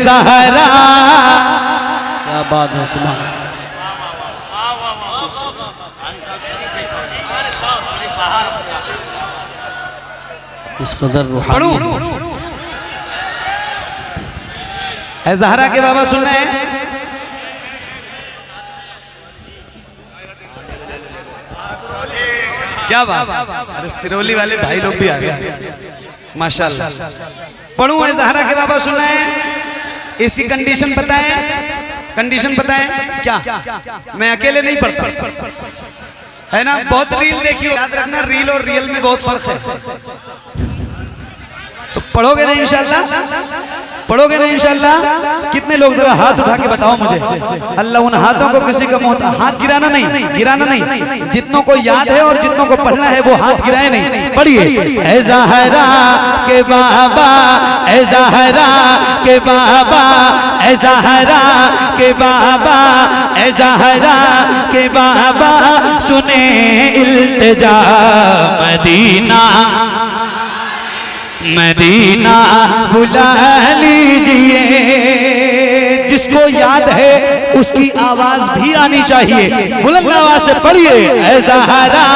ज़हरा। क्या बात है, सुभान। इस कदर रूहानी है। ज़हरा के बाबा सुन रहे हैं? क्या बात। अरे सिरोली वाले भाई लोग भी आ गए, माशाल्लाह। पढ़ूं है ज़हरा के बाबा सुन रहे हैं? इसकी कंडीशन बताएं, कंडीशन बताएं क्या? मैं अकेले नहीं पढ़ता, है ना? बहुत रील देखियो, याद रखना रील और रियल में बहुत फर्क है। तो पढ़ोगे ना इंशाल्लाह? पढ़ोगे ना इंशाल्लाह? कितने लोग जरा हाथ उठा के बताओ मुझे। अल्लाह उन हाथों को किसी का मोहता, हाथ गिराना नहीं, गिराना नहीं। जितनों को याद है और जितनों को पढ़ना है वो हाथ गिराए नहीं। पढ़िए। ऐ ज़हरा के बाबा, ऐ ज़हरा के बाबा, ऐ ज़हरा के बाबा, ऐ ज़हरा के बाबा, सुने इल्तिजा मदीना मदीना बुला लीजिए। जिसको याद है उसकी आवाज भी आनी चाहिए, बुलंद आवाज से पढ़िए। ऐ ज़हरा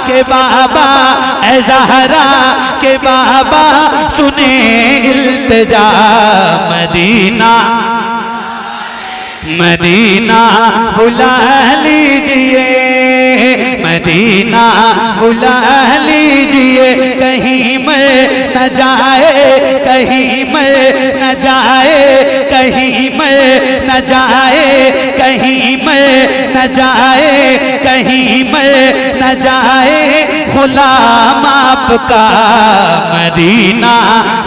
के बाबा, ऐ ज़हरा के बाबा, सुने इल्तिजा मदीना मदीना बुला लीजिए, मदीना बुला लीजिए। कहीं मर न जाए, कहीं मर न जाए, कहीं मर न जाए, कहीं मर न जाए, कहीं मर न जाए। गुलाम आपका मदीना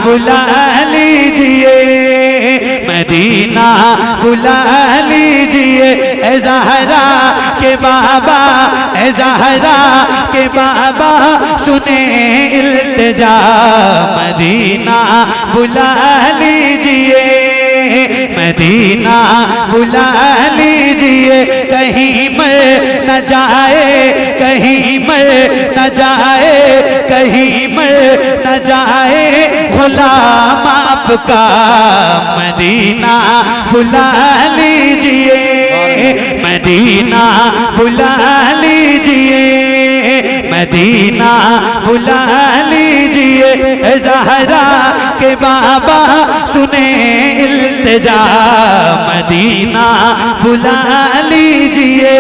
बुला लीजिए, मदीना बुला लीजिए। ऐ ज़हरा के बाबा, ऐ ज़हरा के बाबा, सुने इल्तिजा मदीना बुला लीजिए, मदीना बुला लीजिए। कहीं मर न जाए, कहीं मर न जाए, कहीं मर न जाए। गुलाम आपका मदीना बुला लीजिए, मदीना बुला लीजिए, मदीना बुला लीजिए। ऐ ज़हरा के बाबा, सुने इल्तिजा मदीना बुला लीजिए,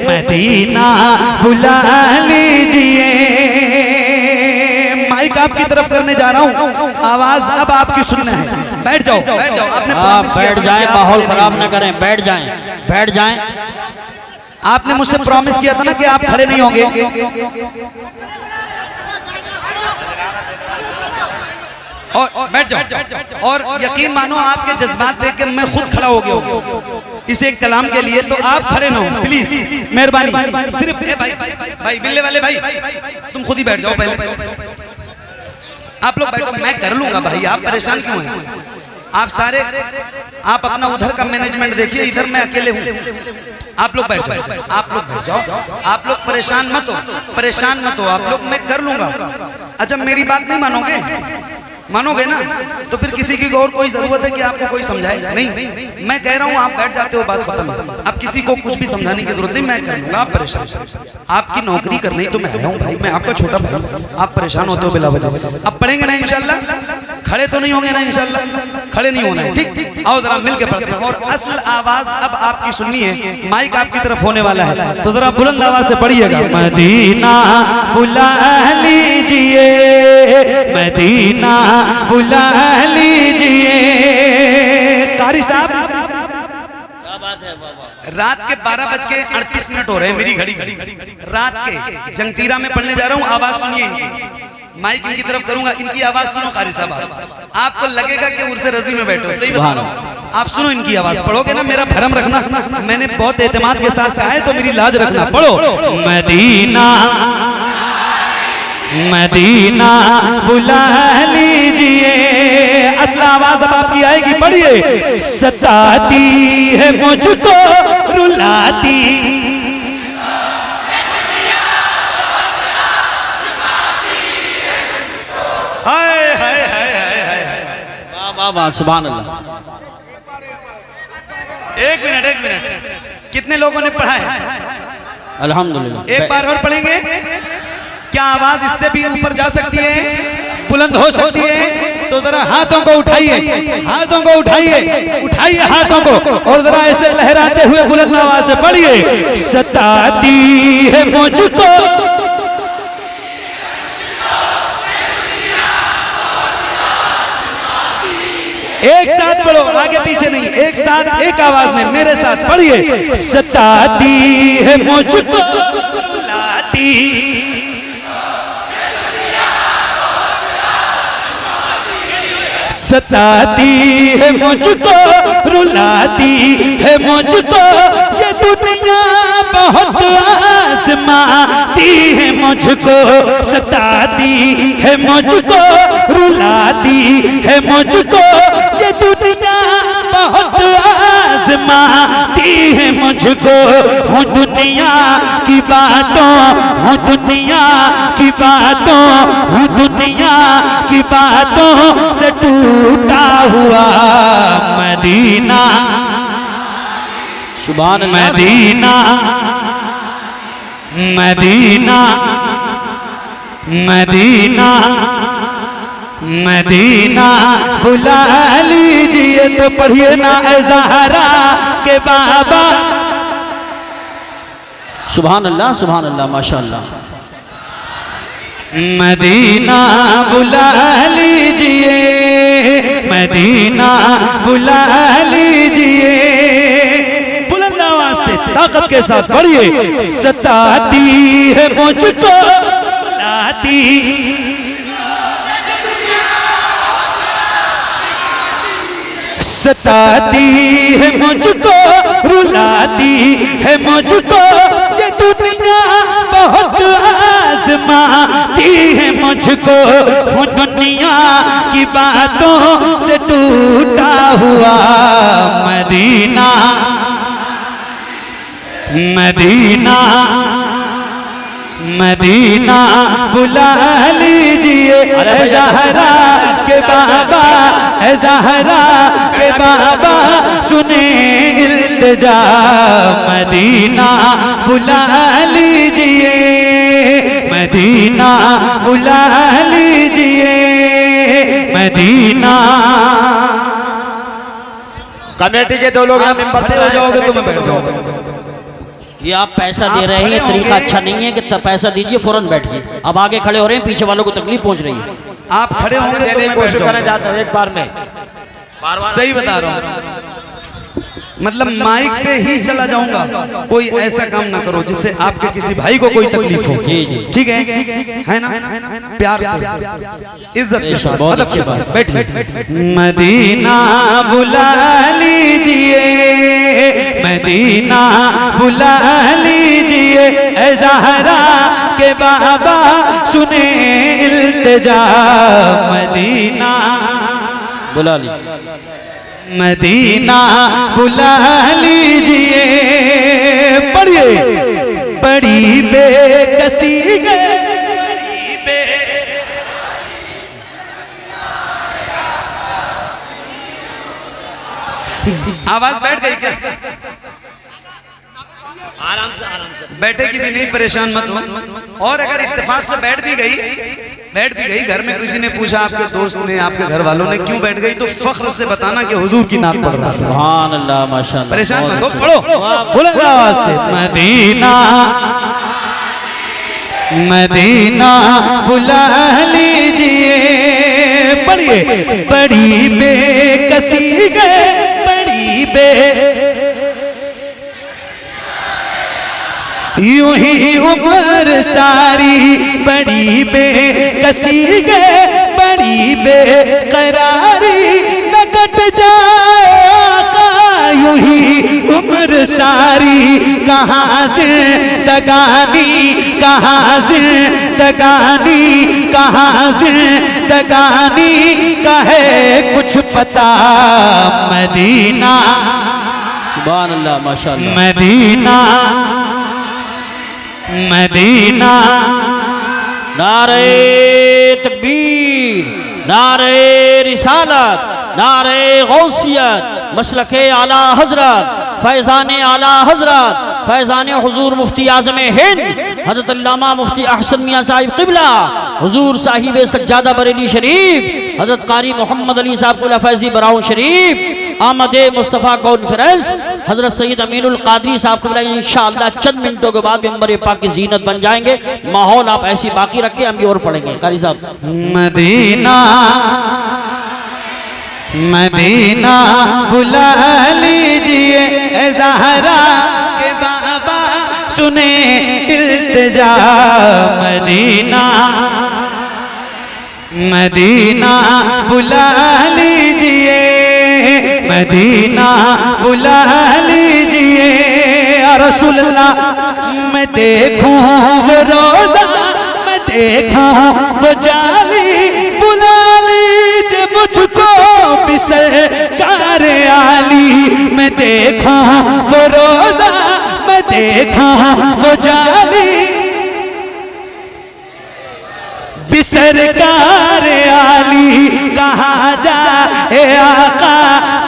मदीना बुला लीजिए। माइक आपकी तरफ करने जा रहा हूँ, आवाज अब आपकी सुनना है। बैठ जाओ, बैठ जाओ। आपने बैठ जाएं, माहौल खराब न करें। बैठ जाएं, बैठ जाएं। आपने मुझसे प्रॉमिस किया था ना कि आप खड़े नहीं होंगे। और बैठ जाओ। और यकीन मानो आपके जज्बात देख के मैं खुद खड़ा हो गया हूँ इस एक कलाम के लिए। तो आप खड़े ना हो प्लीज, मेहरबानी। सिर्फ भाई, भाई बिल्ले वाले भाई, तुम खुद ही बैठ जाओ पहले। आप लोग बैठो, मैं कर लूंगा भाई, आप परेशान क्यों हैं? आप सारे, आप अपना उधर का मैनेजमेंट देखिए, इधर मैं अकेले हूँ। आप लोग बैठ जाओ, आप लोग बैठ जाओ, आप लोग परेशान मत हो, परेशान मत हो आप लोग, मैं कर लूंगा। अच्छा मेरी बात नहीं मानोगे? मानोगे ना? तो फिर किसी की और कोई जरूरत है कि आपको कोई समझाए? नहीं, मैं कह रहा हूँ आप बैठ जाते हो, बात खत्म। अब किसी को कुछ भी समझाने की जरूरत नहीं, मैं कर लूंगा। आप परेशान, आपकी नौकरी करनी तो मैं हूँ भाई, मैं आपका छोटा भाई। आप परेशान होते हो बिला वजह। अब पढ़ेंगे ना इंशाल्लाह? खड़े तो नहीं होंगे ना इंशाल्लाह? खड़े नहीं होना है, ठीक? आओ जरा मिल के पढ़ते हैं। और असल आवाज अब आपकी सुननी है, माइक आपकी तरफ होने वाला है, तो जरा बुलंद आवाज से पढ़िएगा। मदीना बुला लीजिए, मदीना बुला लीजिए। कारी साहब, क्या बात है बाबा? रात के 12:38 हो रहे हैं मेरी घड़ी, रात के जंगतीरा में पढ़ने जा रहा हूँ। आवाज सुनिए इनकी, माइक इनकी तरफ करूंगा, इनकी आवाज सुनो कारी साहब। आपको लगेगा कि उर्से रज़वी में बैठो, सही बता रहा हूँ। आप सुनो इनकी आवाज, पढ़ोगे ना मेरा भरम रखना, मैंने बहुत एतमाद के साथ कहा है तो मेरी लाज रखना। पढ़ो। मदीना मदीना बुला लीजिए। असल आवाज अब आपकी आएगी, पढ़िए। सताती है मुझको रुलाती, हाय हाय हाय हाय हाय। वाह वाह वाह, सुभान अल्लाह। एक मिनट, कितने लोगों ने पढ़ा है? अल्हम्दुलिल्लाह। एक बार और पढ़ेंगे। क्या आवाज इससे भी ऊपर जा सकती है, बुलंद हो सकती है? तो जरा हाथों को उठाइए, हाथों को उठाइए, उठाइए हाथों को और जरा ऐसे लहराते हुए बुलंद आवाज से पढ़िए। सताती है मुझको एक साथ पढ़ो, आगे पीछे नहीं, एक साथ एक आवाज में मेरे साथ पढ़िए। सताती है मुझको रुलाती, सताती है मुझको रुलाती है मुझको ये दुनिया बहुत आजमाती है मुझको। सताती है मुझको रुलाती है मुझको ये दुनिया बहुत आजमाती है मुझको। हूँ दुनिया की बातों, हूँ दुनिया की बातों, हूँ दुनिया की बातों से टूटा हुआ मदीना, सुभान अल्लाह। मदीना, मदीना, मदीना, मदीना बुला लीजिए। तो पढ़िए ना ज़हरा के बाबा। सुभान अल्लाह, सुभान अल्लाह, माशाअल्लाह। मदीना बुला लीजिए, मदीना बुला लीजिए। बुलंद आवाज से ताकत के साथ पढ़िए। सताती है मुझको रुलाती, सताती है मुझको रुलाती है मुझको ये दुनिया बहुत आजमाती है मुझको। हूँ दुनिया की बातों से टूटा हुआ मदीना, मदीना, मदीना बुला लीजिए। ज़हरा के बाबा, ज़हरा के बाबा सुने इल्तिजा। मदीना बुला लीजिए, मदीना बुला लीजिए, मदीना। कमेटी के दो लोग मेंबर खड़े हो जाओगे तो मैं बैठ जाऊंगा। ये आप पैसा दे रहे हैं, ये तरीका अच्छा नहीं है कि पैसा दीजिए फौरन बैठिए। अब आगे खड़े हो रहे हैं, पीछे वालों को तकलीफ पहुंच रही है। आप खड़े होंगे तो मैं बैठ कोशिश करना जाऊंगा। चाहता हूँ एक बार में। सही बता रहा हूँ, मतलब माइक से ही चला जाऊंगा। कोई ऐसा काम ना करो जिससे आपके किसी भाई को कोई तकलीफ हो। जी जी, ठीक है ना? प्यार से, इज्जत के साथ, अदब के साथ बैठिए। मदीना बुला लीजिए, मदीना बुला लीजिए। ऐ ज़हरा के बाबा सुने इल्तिजा। मदीना बुला लीजिए, मदीना बुला लीजिए। पढ़िए। बड़ी बेकसी है, बड़ी बे आवाज बैठ गई क्या? आराम से बैठेगी भी नहीं, परेशान मत हो। और अगर इत्तेफाक से बैठ भी गई, घर में किसी ने पूछा, आपके दोस्त ने, आपके घर वालों ने क्यों बैठ गई, तो फख्र से बताना कि हुजूर की नात पढ़ रहा है। सुभान अल्लाह, माशाअल्लाह। परेशान मत हो, पढ़ो बुलंद आवाज से। मदीना, मदीना बुला लीजिए। पढ़िए। बड़ी बेकसी है, बड़ी यूं ही उम्र सारी बड़ी बेकसी है, बड़ी बेकरारी न कट जाए आका। यूं ही उम्र सारी कहाँ से दगानी, कहाँ से दगानी, कहाँ से दगानी का है कुछ पता। मदीना, सुभान अल्लाह, माशाअल्लाह। Medina, Medina. नारे तकबीर। नारे रिसालत, नारे गौसियत, मसलके आला हजरत, फैज़ान आला हजरत, फैज़ान हुजूर मुफ्ती आज़म हिंद हज़रत अल्लामा मुफ्ती अहसन मियाँ साहिब क़िबला, हुजूर साहिब सज्जादा बरेली शरीफ, हज़रत कारी मोहम्मद अली साहब फैज़ी बराऊं शरीफ, आमदे मुस्तफ़ा कॉन्फ्रेंस, हज़रत सैयद अमीनुल क़ादरी साहब क़िबला इंशाअल्लाह चंद मिनटों के बाद मिंबर पाक की ज़ीनत बन जाएंगे। माहौल आप ऐसी बाकी रखें, हम भी और पढ़ेंगे। कारी साहब मदीना मदीना बुला लीजिए ए ज़हरा के बाबा सुने इल्तिजा। मदीना मदीना बुला लीजिए, मदीना बुला लीजिए या रसूल अल्लाह। मैं देखूं वो रोज़ा, मैं देखूं वो जाली, बुला लीजिए मुझको भी सरकार आली। मैं देखूं वो रोज़ा, मैं देखूं वो जाली, भी सरकार आली। कहाँ जा ए आका,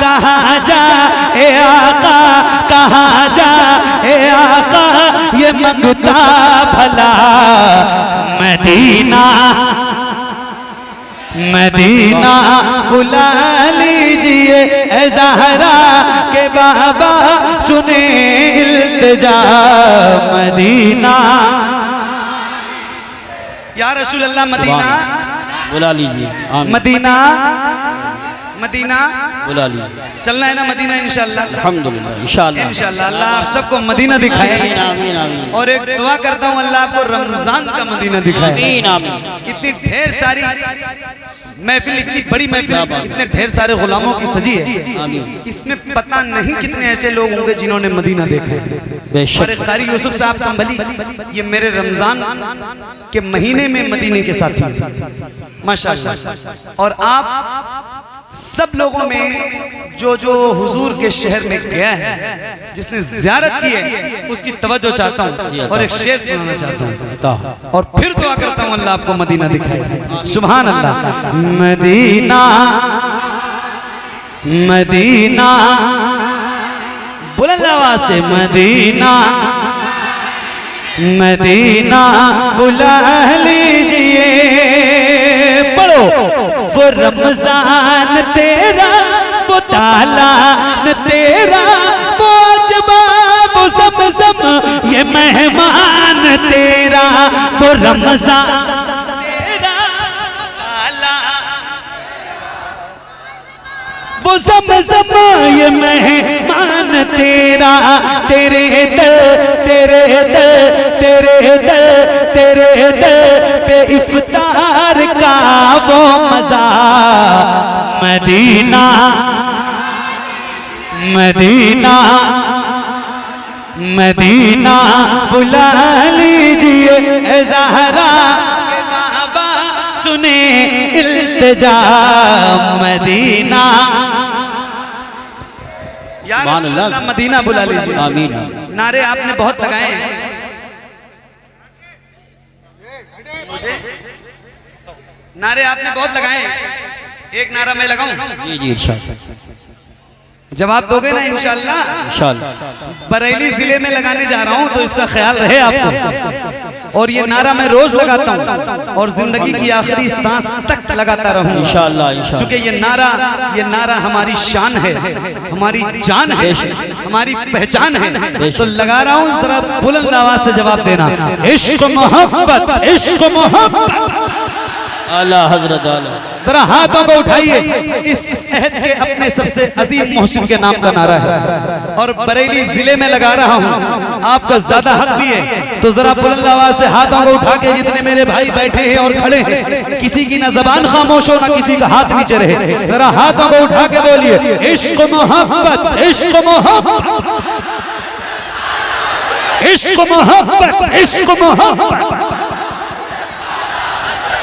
कहाँ जा ए आका, कहाँ जा ए आका, ये मंगता भला मदीना। मदीना बुला लीजिए ए ज़हरा के बाबा सुने इल्तिजा। मदीना या रसूल अल्लाह मदीना बुला लीजिए, मदीना मदीना बुला लीजिए। चलना है ना मदीना इंशाअल्लाह। अल्हम्दुलिल्लाह इंशाअल्लाह इंशाअल्लाह अल्लाह आप सबको मदीना दिखाए। आमीन आमीन आमीन और एक दुआ करता हूँ अल्लाह आपको रमजान का मदीना दिखाए। आमीन आमीन। इतनी ढेर सारी महफिल, इतनी बड़ी महफिल, इतने ढेर सारे गुलामों की सजी है, इसमें पता नहीं कितने ऐसे लोग होंगे जिन्होंने मदीना देखा है। और कारी यूसुफ साहब संभली, ये मेरे रमजान के महीने में मदीने के साथ माशाअल्लाह। और आप सब लोगों में जो जो हुजूर के शहर में गया है, जिसने ज़ियारत की है, उसकी तवज्जो चाहता हूँ और एक शेर सुनाना चाहता हूँ और फिर दुआ करता हूँ अल्लाह आपको मदीना दिखाए। सुभान अल्लाह। मदीना मदीना बुलंद आवाज से मदीना मदीना बुला लीजिए। पढ़ो वो रमजान तेरा, वो तालान तेरा, वो अजबा वो ज़मज़म ये मेहमान तेरा। वो रमजान तेरा ताला, वो ज़मज़म ये मेहमान तेरा। तेरे दर तेरे दर तेरे दर तेरे दर पे इफ्तार का वो मजा। मदीना मदीना मदीना बुला लीजिए ए ज़हरा के बाबा सुने इल्तिजा। मदीना या रसूल अल्लाह मदीना बुला लीजिए। आमीन। नारे आपने बहुत लगाए हैं, नारे आपने बहुत लगाए हैं। एक नारा मैं लगाऊं? जी जी इरशाद। जवाब दोगे ना इंशाअल्लाह? इंशाअल्लाह। बरेली जिले में लगाने जा रहा हूं तो इसका ख्याल रहे आपको। और ये नारा मैं रोज लगाता हूं और जिंदगी की आखिरी सांस तक लगाता रहूंगा इंशाअल्लाह इंशाअल्लाह। क्योंकि ये नारा हमारी शान है, हमारी जान है, हमारी पहचान है। तो लगा रहा हूं, जरा बुलंद आवाज से जवाब देना। इश्क मोहब्बत, इश्क मोहब्बत। आला हजरत आला। जरा हाथों को उठाइए। इस अहद के अपने सबसे अजीम मोहसिन के नाम का नारा है और बरेली जिले में लगा रहा हूँ। आपका ज्यादा हक भी है, तो जरा बुलंद आवाज से हाथों को उठा के, जितने मेरे भाई बैठे हैं और खड़े हैं, किसी की ना जबान खामोश हो ना किसी का हाथ नीचे रहे, जरा हाथों को उठा के बोलिए इश्क मोहब्बत, इश्क मोहब्बत, इश्क मोहब्बत, इश्क मोहब्बत,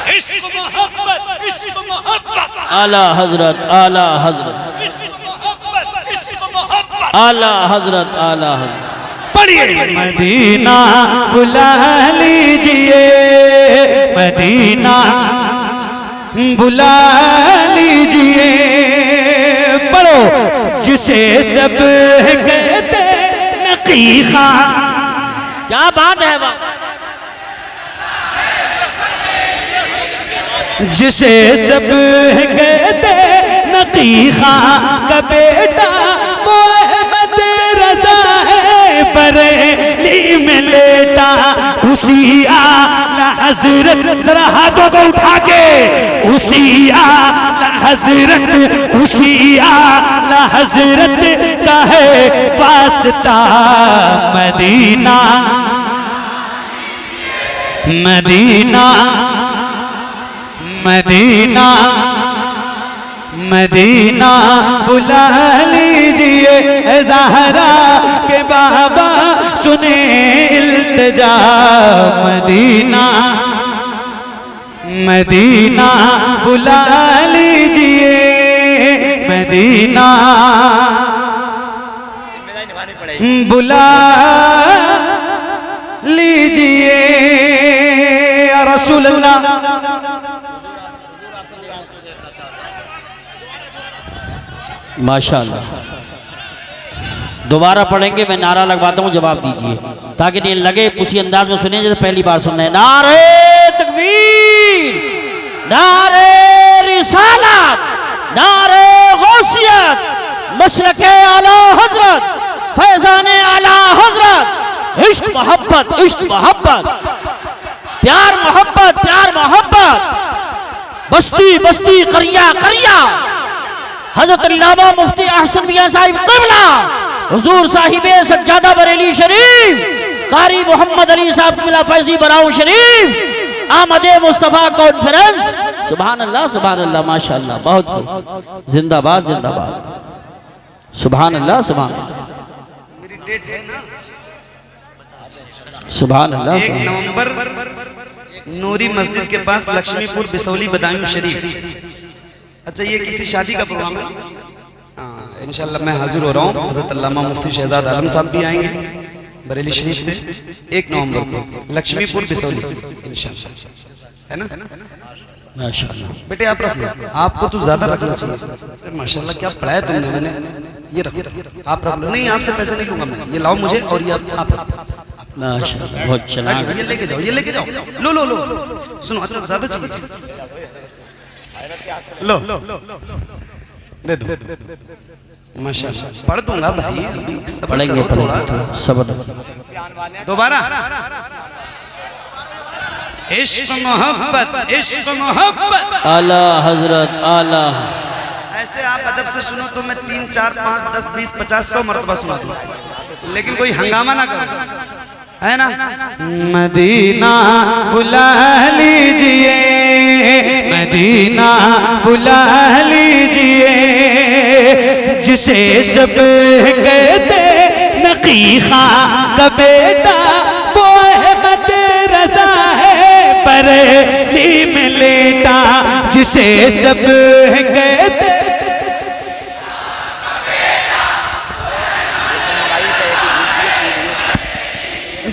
इश्क मोहब्बत, इश्क मोहब्बत। आला हजरत आला हजरत इश्क मोहब्बत, इश्क मोहब्बत। आला हजरत आला हजरत। पढ़िए। मदीना बुला लीजिए, मदीना बुला लीजिए, पढ़ो, जिसे सब कहते नकी खां। क्या बात है वाह, जिसे सब कहते नकी खां का बेटा वो अहमद रज़ा है, बरेली में लेटा उसी आला हजरत, जरा हाथों को उठा के, उसी आला हजरत, उसी आला हजरत का है वास्ता मदीना, मदीना, मदीना, मदीना बुला लीजिए ज़हरा के बाबा सुने इल्तिजा, मदीना, मदीना बुला लीजिए, मदीना बुला लीजिए या रसूल अल्लाह। माशाअल्लाह। दोबारा पढ़ेंगे, मैं नारा लगवाता हूँ, जवाब दीजिए ताकि नहीं लगे उसी अंदाज में सुने जैसे पहली बार सुन रहे हैं। नारे तकबीर, नारे रिसालत, नारे गौसियत, मशरके आला हजरत, फैजाने आला हजरत, इश्क मोहब्बत, इश्क मोहब्बत, प्यार मोहब्बत, प्यार मोहब्बत, बस्ती बस्ती, करिया करिया, हजरत अल्लामा मुफ्ती अहसन मियां साहिब क़िबला, हुजूर साहिबे सज्जादा बरेली शरीफ, कारी मोहम्मद अली साहब क़िबला फैजी बराऊ शरीफ, आमदे मुस्तफ़ा कॉन्फ्रेंस। सुभान अल्लाह, सुभान अल्लाह, माशाअल्लाह, बहुत खूब, जिंदाबाद जिंदाबाद, सुभान अल्लाह, सुभान सुभान अल्लाह। 1 नवंबर नूरी मस्जिद के पास लक्ष्मीपुर बिसौली बदायूं शरीफ। अच्छा, ये किसी शादी का प्रोग्राम है? इंशाल्लाह मैं हाजिर हो रहा हूँ। हज़रत अल्लामा मुफ्ती शहजाद आलम साहब भी आएंगे बरेली शरीफ से 1 नवंबर को लक्ष्मीपुर बिसौली इंशाल्लाह, है ना? माशाअल्लाह। बेटे आप रख लो, आपको तो ज्यादा रखना चाहिए। माशाल्लाह क्या पढ़ाया तुमने, मैंने ये रख, आप रख लो। नहीं, आपसे पैसे नहीं लूंगा मैं, ये लाओ मुझे और ये आप माशाअल्लाह, बहुत चला, ये लेके जाओ, ये लेके जाओ, लो लो लो, सुनो। अच्छा ज्यादा चाहिए, लो दे दो, माशाअल्लाह। पढ़ दूंगा भाई, सब्र पढ़ेंगे करो थोड़ा, सब्र। दोबारा इश्क मोहब्बत, इश्क मोहब्बत, आला हजरत, आला। ऐसे आप अदब से सुनो तो मैं 3 4 5 10 20 50 100 मरतबा सुना दूं, लेकिन कोई हंगामा ना करो, है ना? मदीना बुला लीजिए, मदीना बुला लीजिए, जिसे सब कहते नकी खां का बेटा वो अहमद रज़ा है, बरेली में लेटा, जिसे सब कहते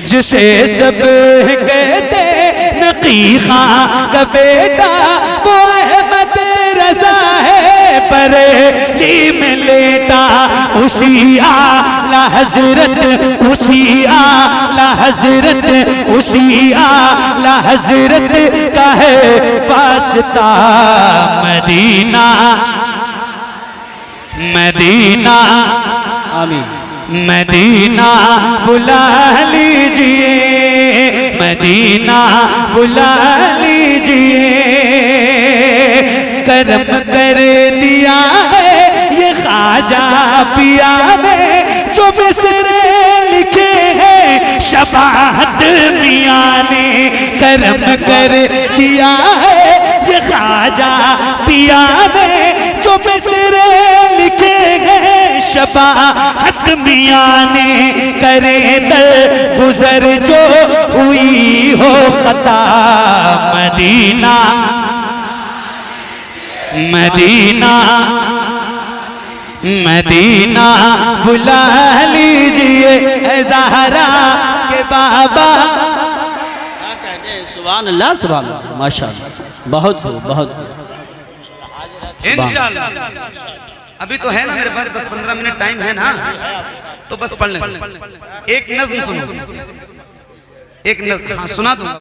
जिसे सब कहते नकी खां का बेटा वो अहमद रज़ा है, बरेली में लेटा उसी आला हजरत, उसी आला हजरत, उसी आला हजरत का है वास्ता मदीना, मदीना, आमीन। मदीना बुला लीजिए, मदीना बुला लीजिए, करम कर दिया है ये ख्वाजा पिया ने, जो मिसरे लिखे हैं शफाअत मियां ने, करम कर दिया है ये ख्वाजा पिया ने, जो मिसरे लिखे हैं शफाअत मियां ने, करे दर गुजर जो हुई हो खता मदीना, मदीना, मदीना बुला लीजिए ज़हरा के बाबा। सुभान अल्लाह, सुभान अल्लाह, माशाअल्लाह, बहुत खूब, बहुत खूब। इंशाअल्लाह। अभी तो है ना मेरे पास 10-15 मिनट टाइम है ना, तो बस पढ़ लें। एक नज़्म सुनो, एक नज़्म हाँ सुना दूंगा।